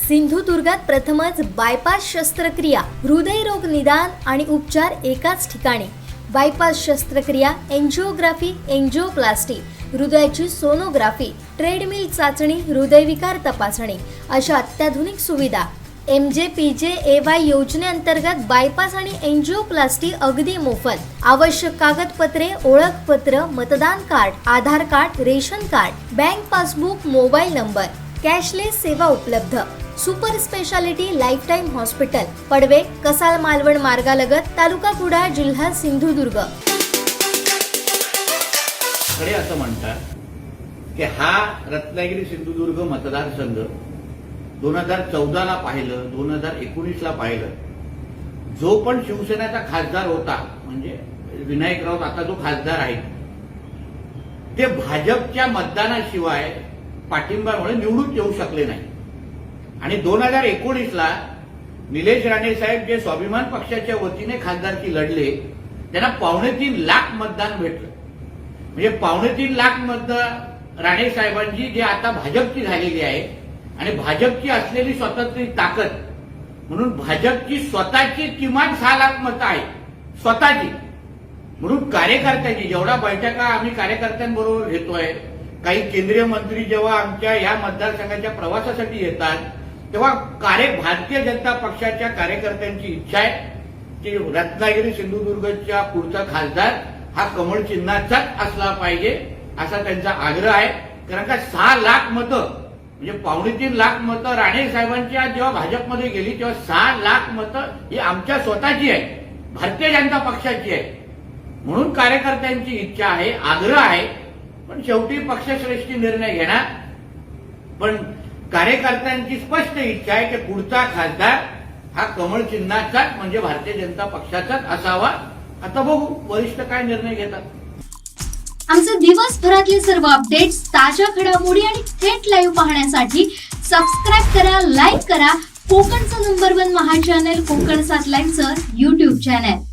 सिंधुदुर्गात प्रथमच बायपास शस्त्रक्रिया, हृदयरोग निदान आणि उपचार एकाच ठिकाणी. बायपास शस्त्रक्रिया, एंजिओग्राफी, एंजिओप्लास्टी, हृदयाची सोनोग्राफी, ट्रेडमिल चाचणी, हृदयविकार तपासणी अशा अत्याधुनिक सुविधा. MJPJAY योजनेअंतर्गत बायपास आणि एंजिओप्लास्टी अगदी मोफत. आवश्यक कागदपत्रे, ओळखपत्र, मतदान card, Aadhaar card, ration card, bank passbook, mobile number. Cashless सेवा उपलब्ध. Super speciality lifetime hospital, Padve, Kasal Malvan मार्गालगत, तालुका कुडाळ, जिल्हा सिंधुदुर्ग. खरे असं म्हणतात की हा रत्नागिरी सिंधुदुर्ग मतदारसंघ 2014 ला पाहिलं, 2019 ला पाहिलं, जो पण शिवसेनेचा खासदार होता म्हणजे विनायक राऊत आता जो खासदार आहे ते भाजपच्या मतदानाशिवाय पाठिंब्यामुळे निवडून येऊ शकले नाही. आणि 2019 ला निलेश राणे साहेब जे स्वाभिमान पक्षाच्या वतीने खासदारकी लढले त्यांना 3.25 लाख मतदान भेटलं. म्हणजे 3.25 लाख मतदान राणे साहेबांची जे आता भाजपची झालेली आहे आणि भाजपची असलेली स्वतंत्र ताकद म्हणून भाजपची स्वतःची किमान 6 लाख मतं आहेत स्वतःची. म्हणून कार्यकर्त्यांची जेवढा बैठका आम्ही कार्यकर्त्यांबरोबर घेतोय, काही केंद्रीय मंत्री जेव्हा आमच्या या मतदारसंघाच्या प्रवासासाठी येतात तेव्हा भारतीय जनता पक्षाच्या कार्यकर्त्यांची इच्छा आहे की रत्नागिरी सिंधुदुर्गच्या पुढचा खासदार हा कमळ चिन्हाचाच असला पाहिजे असा त्यांचा आग्रह आहे. कारण का 6 लाख मतं म्हणजे 3.25 लाख मतं राणे साहेबांच्या जेव्हा भाजपमध्ये गेली तेव्हा 6 लाख मतं ही आमच्या स्वतःची आहे, भारतीय जनता पक्षाची आहे. म्हणून कार्यकर्त्यांची इच्छा आहे, आग्रह आहे, पण शेवटी पक्षश्रेष्ठी निर्णय घेणार. पण कार्यकर्त्यांची स्पष्ट इच्छा आहे की पुढचा खासदार हा कमळ चिन्हाचाच म्हणजे भारतीय जनता पक्षाचाच असावा. आता बघू वरिष्ठ काय निर्णय घेतात. आमचे दिवसभरातले सर्व अपडेट्स, ताज्या घडामोडी आणि थेट लाईव्ह पाहण्यासाठी सबस्क्राईब करा, लाईक करा कोकणचं नंबर 1 महा चॅनल कोकण 7 लाईव्हचं YouTube चॅनल.